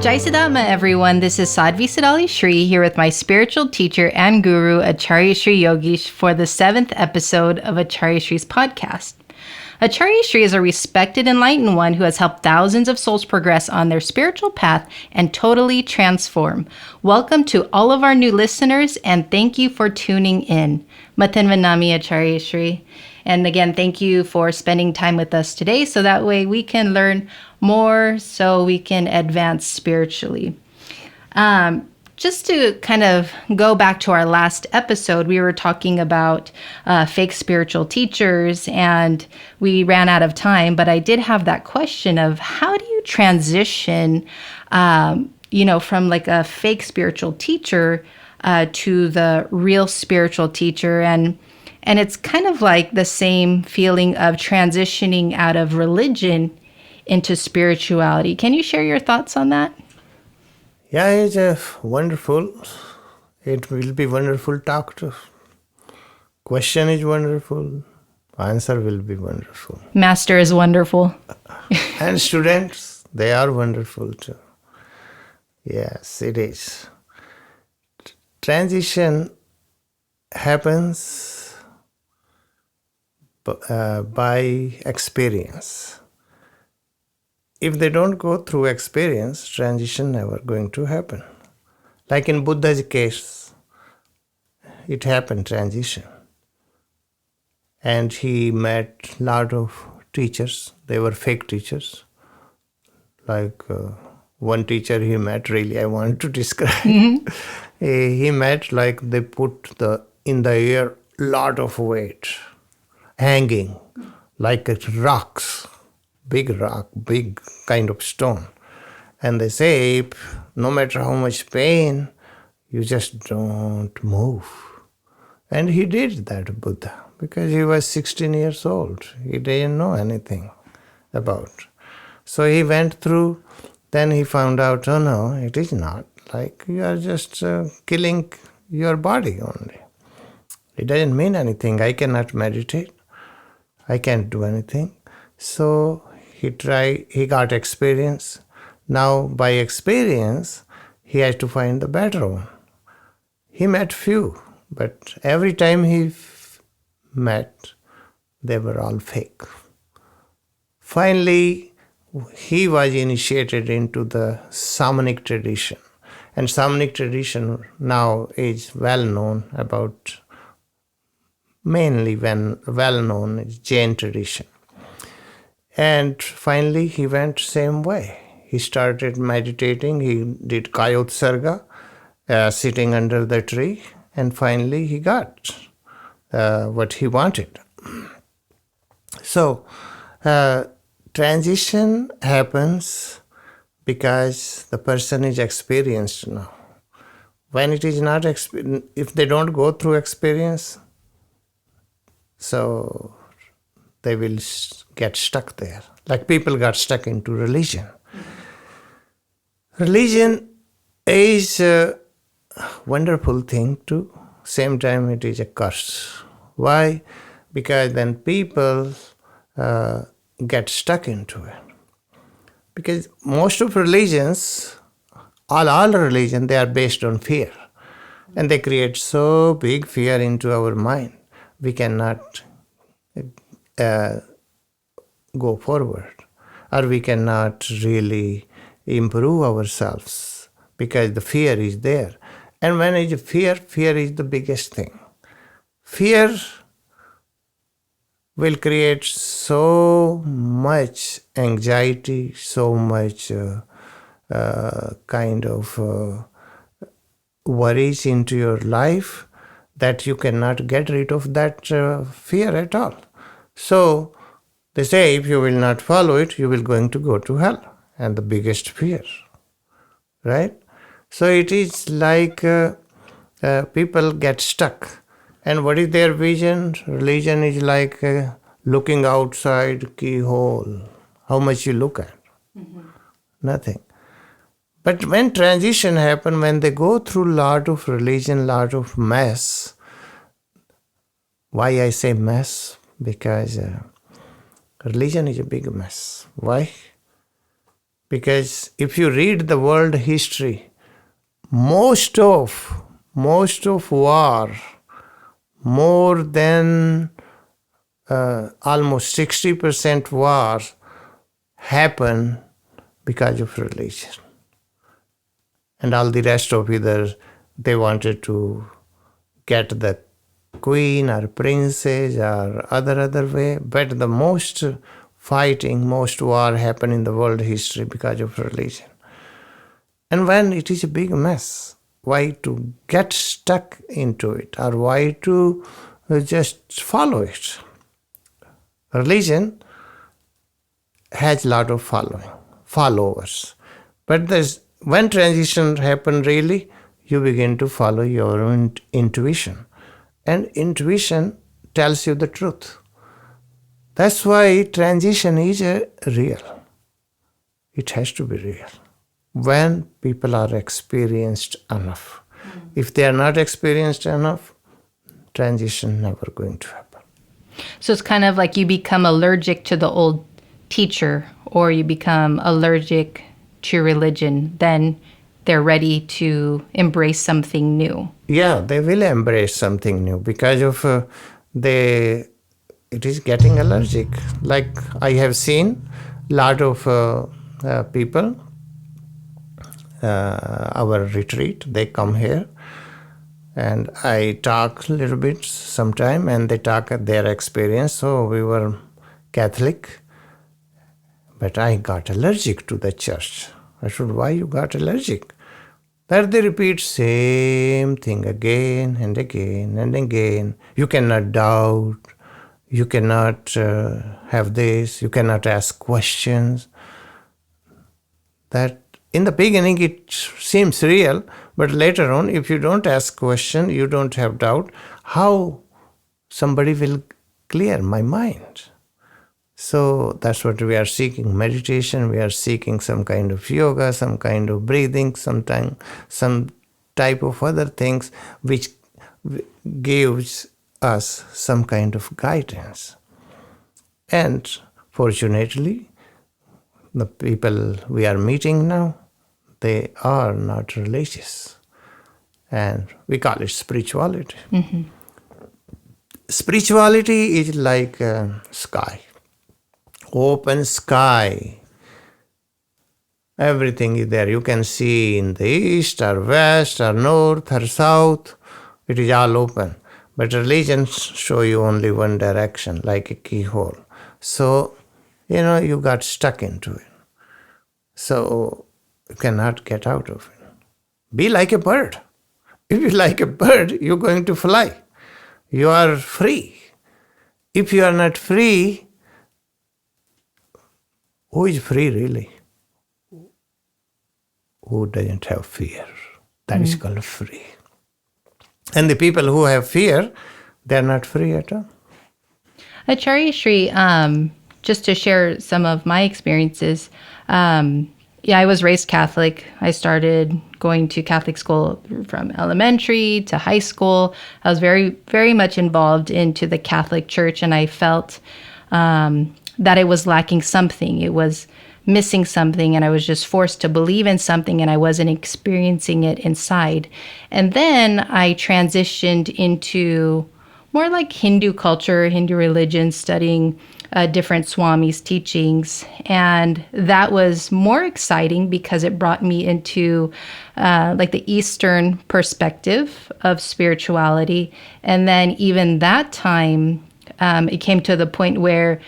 Jai Sadama, everyone. This is Sadhvi Sadali Shri here with my spiritual teacher and guru, Acharya Shri Yogesh, for the 7th episode of Acharya Shri's podcast. Acharya Shri is a respected enlightened one who has helped thousands of souls progress on their spiritual path and totally transform. Welcome to all of our new listeners, and thank you for tuning in. Matan Vanami Acharya Shri. And again, thank you for spending time with us today so that way we can learn more, so we can advance spiritually. Just to kind of go back to our last episode, we were talking about fake spiritual teachers, and we ran out of time, but I did have that question of how do you transition, from like a fake spiritual teacher to the real spiritual teacher, and it's kind of like the same feeling of transitioning out of religion into spirituality. Can you share your thoughts on that? Yeah, it's wonderful. It will be wonderful talk to. Question is wonderful. Answer will be wonderful. Master is wonderful. And students, they are wonderful too. Yes, it is. Transition happens by experience. If they don't go through experience, transition never going to happen. Like in Buddha's case, it happened, transition. And he met a lot of teachers. They were fake teachers. Like one teacher he met, really, I want to describe. Mm-hmm. He met like they put in the air lot of weight, hanging like rocks. Big rock, big kind of stone. And they say, no matter how much pain, you just don't move. And he did that, Buddha, because he was 16 years old. He didn't know anything about. So he went through, then he found out, oh no, it is not. Like you are just killing your body only. It doesn't mean anything. I cannot meditate. I can't do anything. So he got experience. Now by experience, he has to find the better one. He met few, but every time he met, they were all fake. Finally, he was initiated into the Samanic tradition. And Samanic tradition now is well known about, mainly well known is Jain tradition. And finally, he went same way. He started meditating. He did Kayotsarga, sitting under the tree. And finally, he got what he wanted. So, transition happens because the person is experienced now. When it is not if they don't go through experience, so they will get stuck there. Like people got stuck into religion. Religion is a wonderful thing too. Same time it is a curse. Why? Because then people get stuck into it. Because most of religions, all religion, they are based on fear. And they create so big fear into our mind. We cannot go forward, or we cannot really improve ourselves because the fear is there. And when is fear is the biggest thing. Fear will create so much anxiety, so much kind of worries into your life that you cannot get rid of that fear at all. So they say if you will not follow it, you will going to go to hell. And the biggest fear, right? So it is like people get stuck. And what is their vision? Religion is like looking outside keyhole. How much you look at? Mm-hmm. Nothing. But when transition happen, when they go through lot of religion, lot of mess. Why I say mess? Because religion is a big mess. Why? Because if you read the world history, most of war, more than almost 60% wars happen because of religion. And all the rest of either they wanted to get the queen or princess or other way, but the most fighting, most war happen in the world history because of religion. And when it is a big mess, why to get stuck into it, or why to just follow it? Religion has a lot of followers. But when transition happen really, you begin to follow your own intuition. And intuition tells you the truth. That's why transition is real. It has to be real. When people are experienced enough. If they are not experienced enough, transition never going to happen. So it's kind of like you become allergic to the old teacher, or you become allergic to religion, then they're ready to embrace something new. Yeah, they will embrace something new because of it is getting allergic. Like I have seen a lot of people, our retreat, they come here and I talk a little bit sometime and they talk their experience. So we were Catholic, but I got allergic to the church. I said, why you got allergic? That they repeat same thing again and again and again. You cannot doubt. You cannot have this. You cannot ask questions. That in the beginning it seems real, but later on, if you don't ask question, you don't have doubt, how somebody will clear my mind? So that's what we are seeking. Meditation, we are seeking some kind of yoga, some kind of breathing, some type of other things which gives us some kind of guidance. And fortunately, the people we are meeting now, they are not religious. And we call it spirituality. Mm-hmm. Spirituality is like sky. Open sky. Everything is there. You can see in the east or west or north or south. It is all open. But religions show you only one direction, like a keyhole. So, you got stuck into it. So, you cannot get out of it. Be like a bird. If you're like a bird, you're going to fly. You are free. If you are not free, who is free really? Who doesn't have fear? That is called free. And the people who have fear, they're not free at all. Acharya Sri, just to share some of my experiences, I was raised Catholic. I started going to Catholic school from elementary to high school. I was very, very much involved into the Catholic Church, and I felt that it was lacking something. It was missing something, and I was just forced to believe in something, and I wasn't experiencing it inside. And then I transitioned into more like Hindu culture, Hindu religion, studying different Swamis' teachings. And that was more exciting because it brought me into like the Eastern perspective of spirituality. And then even that time, it came to the point where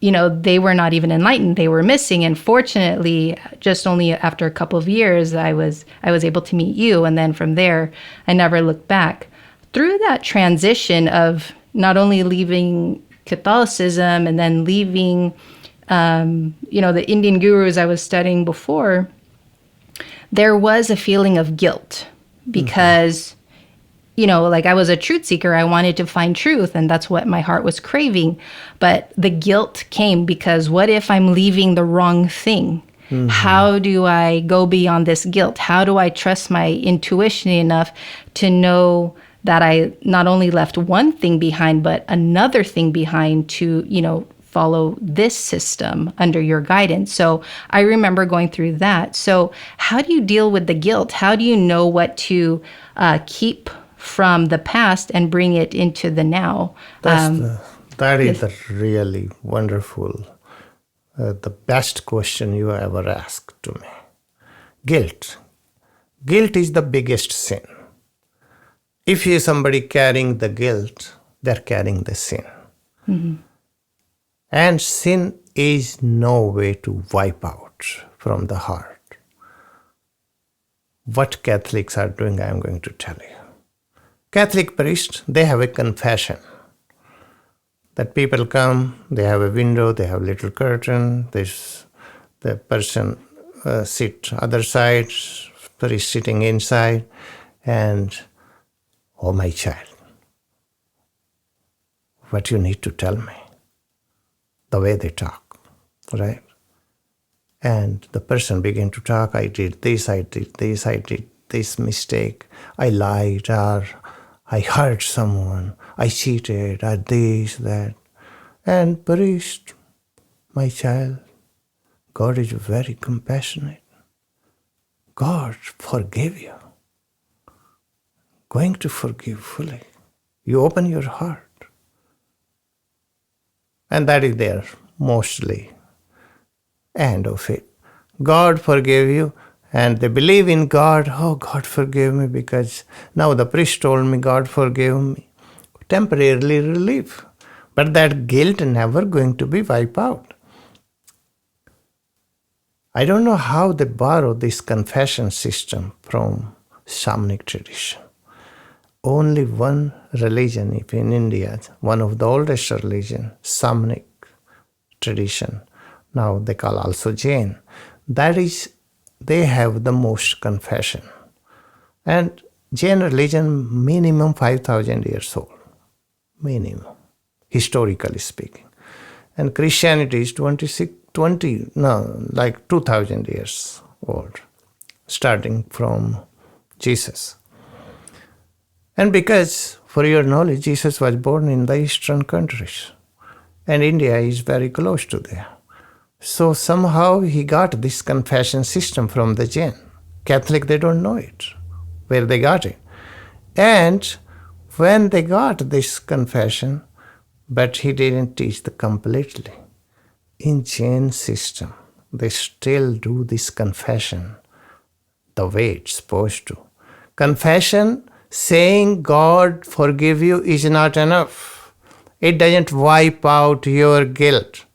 they were not even enlightened. They were missing. And fortunately, just only after a couple of years, I was able to meet you. And then from there, I never looked back. Through that transition of not only leaving Catholicism and then leaving, the Indian gurus I was studying before, there was a feeling of guilt because, I was a truth seeker. I wanted to find truth, and that's what my heart was craving. But the guilt came because what if I'm leaving the wrong thing? Mm-hmm. How do I go beyond this guilt? How do I trust my intuition enough to know that I not only left one thing behind, but another thing behind to, follow this system under your guidance. So I remember going through that. So how do you deal with the guilt? How do you know what to keep from the past and bring it into the now? That is the really wonderful, the best question you ever asked to me. Guilt. Guilt is the biggest sin. If you somebody carrying the guilt, they're carrying the sin. Mm-hmm. And sin is no way to wipe out from the heart. What Catholics are doing, I am going to tell you. Catholic priests, they have a confession. That people come, they have a window, they have a little curtain, the person sit other side, priest sitting inside, and, oh my child, what you need to tell me, the way they talk, right? And the person began to talk, I did this, I did this mistake, I lied, or I hurt someone, I cheated, I this, that. And priest, my child, God is very compassionate. God forgave you. Going to forgive fully. You open your heart. And that is there mostly end of it. God forgave you, and they believe in God. Oh, God forgave me because now the priest told me God forgave me. Temporarily relief. But that guilt never going to be wiped out. I don't know how they borrow this confession system from Shamanic tradition. Only one religion, if in India, one of the oldest religion, Shamanic tradition, now they call also Jain, that is, they have the most confession. And Jain religion, minimum 5,000 years old, minimum, historically speaking. And Christianity is 2,000 years old, starting from Jesus. And because, for your knowledge, Jesus was born in the eastern countries, and India is very close to there. So somehow he got this confession system from the Jain. Catholic, they don't know it, where they got it. And when they got this confession, but he didn't teach the completely. In Jain system, they still do this confession the way it's supposed to. Confession, saying God forgive you is not enough. It doesn't wipe out your guilt.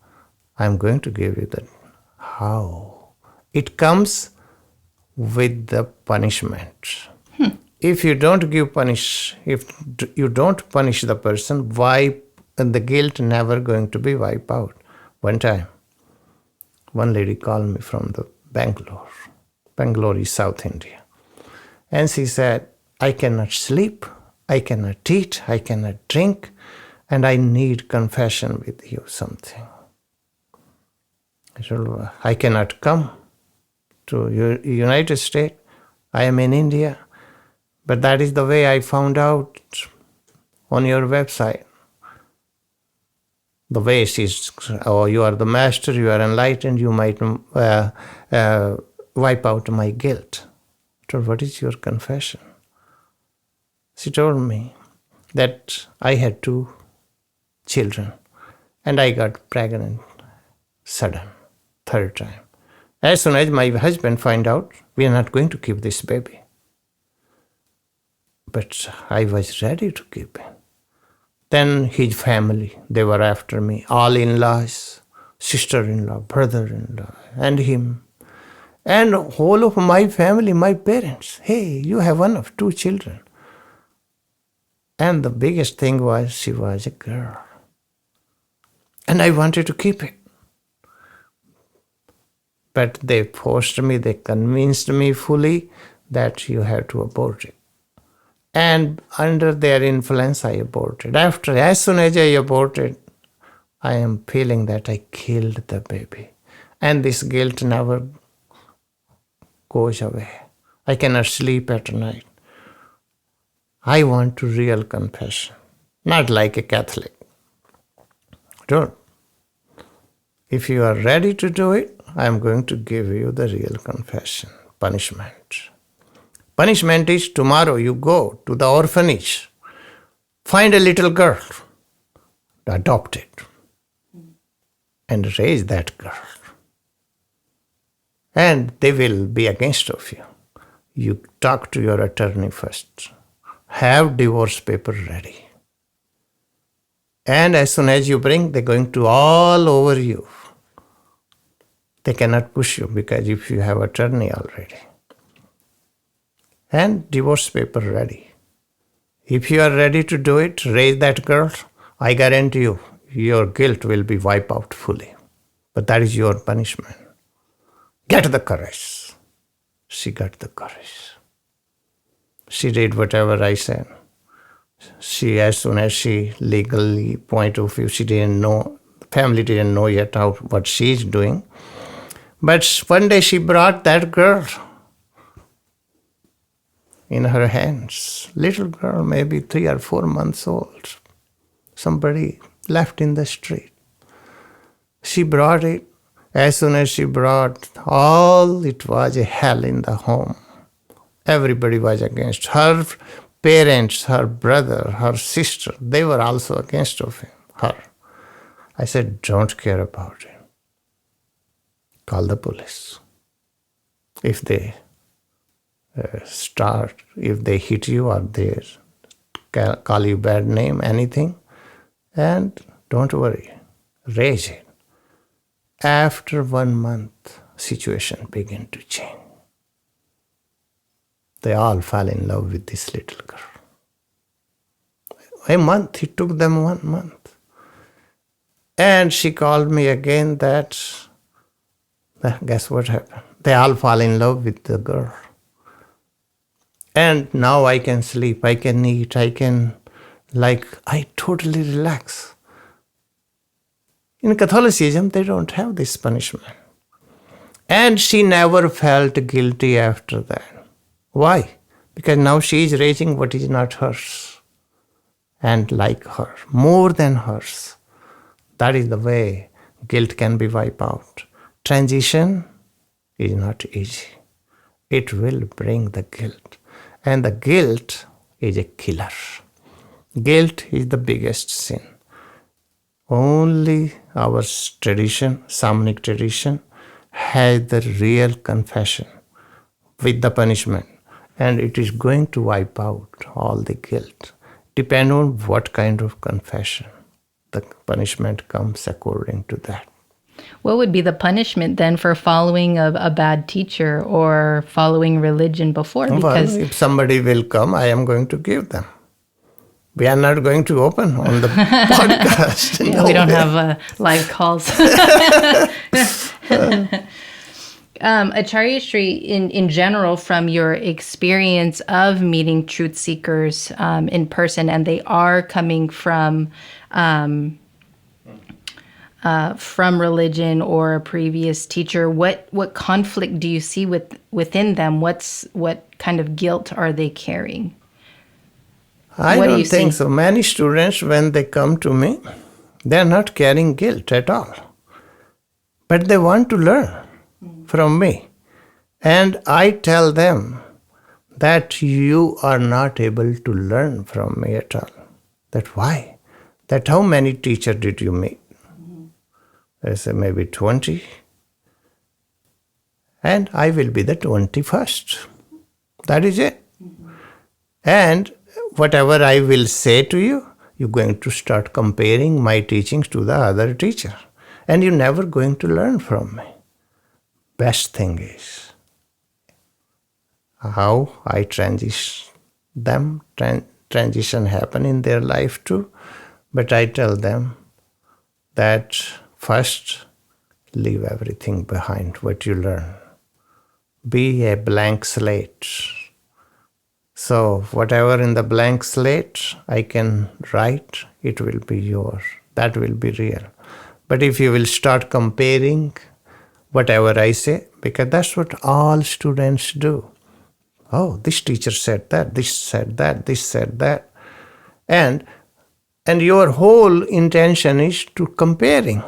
I'm going to give you that. How? It comes with the punishment. If you don't if you don't punish the person, the guilt never going to be wiped out. One time, one lady called me from the Bangalore. Bangalore is South India. And she said, I cannot sleep, I cannot eat, I cannot drink, and I need confession with you something. I told her, I cannot come to United States. I am in India. But that is the way I found out on your website. The way is, oh, you are the master, you are enlightened, you might wipe out my guilt. I told, what is your confession? She told me that I had 2 children and I got pregnant sudden, 3rd time. As soon as my husband find out, we are not going to keep this baby. But I was ready to keep it. Then his family, they were after me, all in-laws, sister-in-law, brother-in-law, and him. And whole of my family, my parents, hey, you have one of 2 children. And the biggest thing was she was a girl. And I wanted to keep it. But they forced me, they convinced me fully that you have to abort it. And under their influence, I aborted. As soon as I aborted, I am feeling that I killed the baby. And this guilt never goes away. I cannot sleep at night. I want to real confession, not like a Catholic. Don't. If you are ready to do it, I am going to give you the real confession, punishment. Punishment is tomorrow you go to the orphanage, find a little girl, adopt it, and raise that girl. And they will be against of you. You talk to your attorney first. Have divorce paper ready. And as soon as you bring, they're going to all over you. They cannot push you because if you have attorney already. And divorce paper ready. If you are ready to do it, raise that girl, I guarantee you, your guilt will be wiped out fully. But that is your punishment. Get the courage. She got the courage. She did whatever I said. She, as soon as she legally point of view, she didn't know, family didn't know yet what she's doing. But one day she brought that girl in her hands. Little girl, maybe 3 or 4 months old. Somebody left in the street. She brought it. As soon as she brought, it was a hell in the home. Everybody was against her. Parents, her brother, her sister, they were also against of her. I said, don't care about it. Call the police. If they if they hit you or they call you bad name, anything, and don't worry, raise it. After 1 month, situation began to change. They all fell in love with this little girl. It took them 1 month. And she called me again that, guess what happened? They all fall in love with the girl. And now I can sleep, I can eat, I totally relax. In Catholicism, they don't have this punishment. And she never felt guilty after that. Why? Because now she is raising what is not hers. And like her, more than hers. That is the way guilt can be wiped out. Transition is not easy. It will bring the guilt. And the guilt is a killer. Guilt is the biggest sin. Only our tradition, Samanic tradition, has the real confession with the punishment. And it is going to wipe out all the guilt. Depend on what kind of confession. The punishment comes according to that. What would be the punishment then for following a bad teacher or following religion before? Because if somebody will come, I am going to give them. We are not going to open on the podcast. Yeah, we don't have live calls. Acharya Sri, in general, from your experience of meeting truth seekers in person, and they are coming from religion or a previous teacher, what conflict do you see within them? What kind of guilt are they carrying? I don't think so. Many students, when they come to me, they are not carrying guilt at all. But they want to learn from me. And I tell them that you are not able to learn from me at all. That why? That how many teachers did you meet? I say maybe 20. And I will be the 21st. That is it. And whatever I will say to you, you're going to start comparing my teachings to the other teacher. And you're never going to learn from me. Best thing is how I transition them, transition happen in their life too. But I tell them that first, leave everything behind, what you learn. Be a blank slate. So whatever in the blank slate I can write, it will be yours. That will be real. But if you will start comparing whatever I say, because that's what all students do. Oh, this teacher said that, this said that, this said that. And your whole intention is to comparing.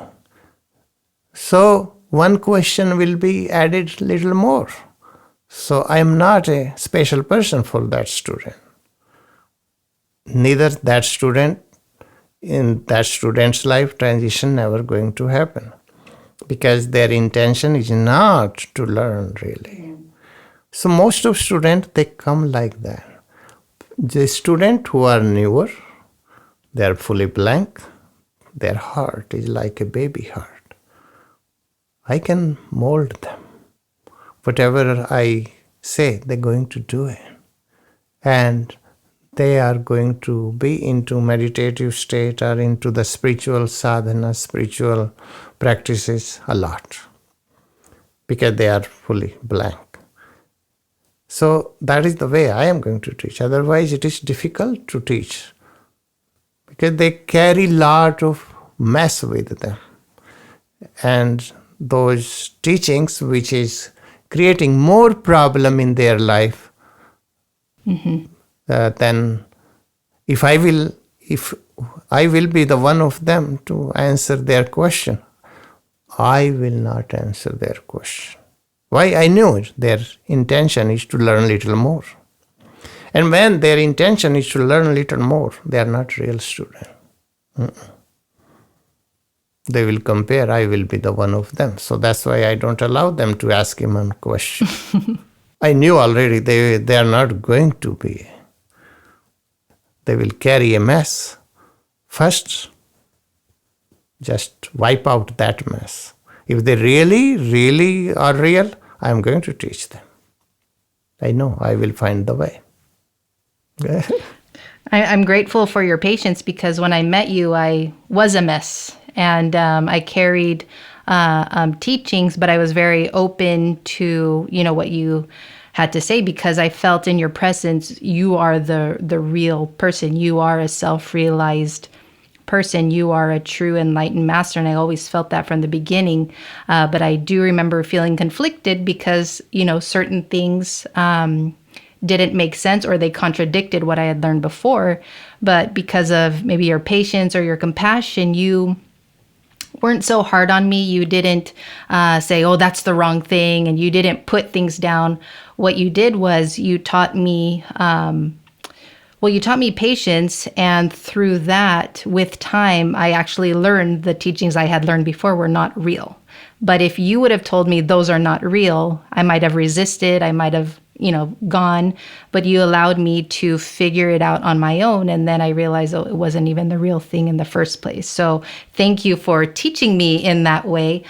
So one question will be added little more. So I am not a special person for that student. Neither that student, in that student's life, transition never going to happen. Because their intention is not to learn really. So most of students, they come like that. The students who are newer, they are fully blank. Their heart is like a baby heart. I can mold them. Whatever I say, they're going to do it. And they are going to be into meditative state or into the spiritual sadhana, spiritual practices a lot. Because they are fully blank. So that is the way I am going to teach. Otherwise, it is difficult to teach. Because they carry lot of mess with them. And those teachings which is creating more problem in their life, then if I will be the one of them to answer their question, I will not answer their question. Why? I knew it. Their intention is to learn a little more. And when their intention is to learn a little more, they are not real students. They will compare, I will be the one of them. So that's why I don't allow them to ask him a question. I knew already they are not going to be. They will carry a mess. First, just wipe out that mess. If they really are real, I am going to teach them. I know I will find the way. I'm grateful for your patience because when I met you, I was a mess. And I carried teachings, but I was very open to, what you had to say because I felt in your presence, you are the real person. You are a self-realized person. You are a true enlightened master. And I always felt that from the beginning. But I do remember feeling conflicted because, certain things didn't make sense or they contradicted what I had learned before. But because of maybe your patience or your compassion, you weren't so hard on me. You didn't say, oh, that's the wrong thing. And you didn't put things down. What you did was you taught me, patience. And through that, with time, I actually learned the teachings I had learned before were not real. But if you would have told me those are not real, I might have resisted. I might have, gone. But you allowed me to figure it out on my own. And then I realized, it wasn't even the real thing in the first place. So thank you for teaching me in that way.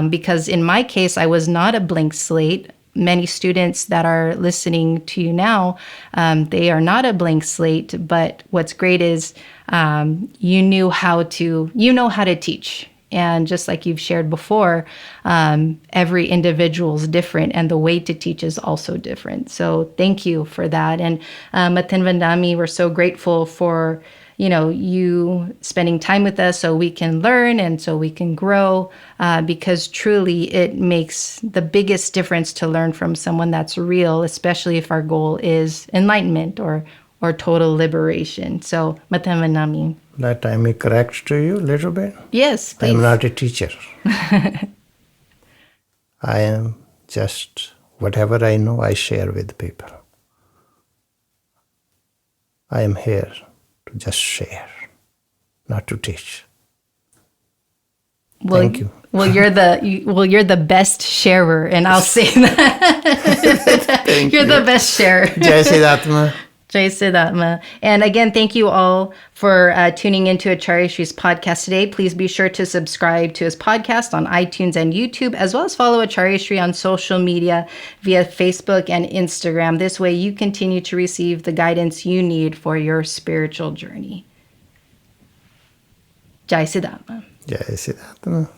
Because in my case, I was not a blank slate. Many students that are listening to you now, they are not a blank slate. But what's great is you know how to teach. And just like you've shared before, every individual is different and the way to teach is also different. So thank you for that. And Maten Vandami, we're so grateful for, you spending time with us so we can learn and so we can grow because truly it makes the biggest difference to learn from someone that's real, especially if our goal is enlightenment or total liberation. So Maten Vandami. That I may correct to you a little bit. Yes, please. I am not a teacher. I am just, whatever I know, I share with people. I am here to just share, not to teach. Thank you. Well, you're the best sharer, and I'll say that. You're the best sharer. Jai Siddhatma. Jai Siddhatma. And again, thank you all for tuning into Acharya Sri's podcast today. Please be sure to subscribe to his podcast on iTunes and YouTube, as well as follow Acharya Sri on social media via Facebook and Instagram. This way you continue to receive the guidance you need for your spiritual journey. Jai Siddhatma. Jai Siddhatma.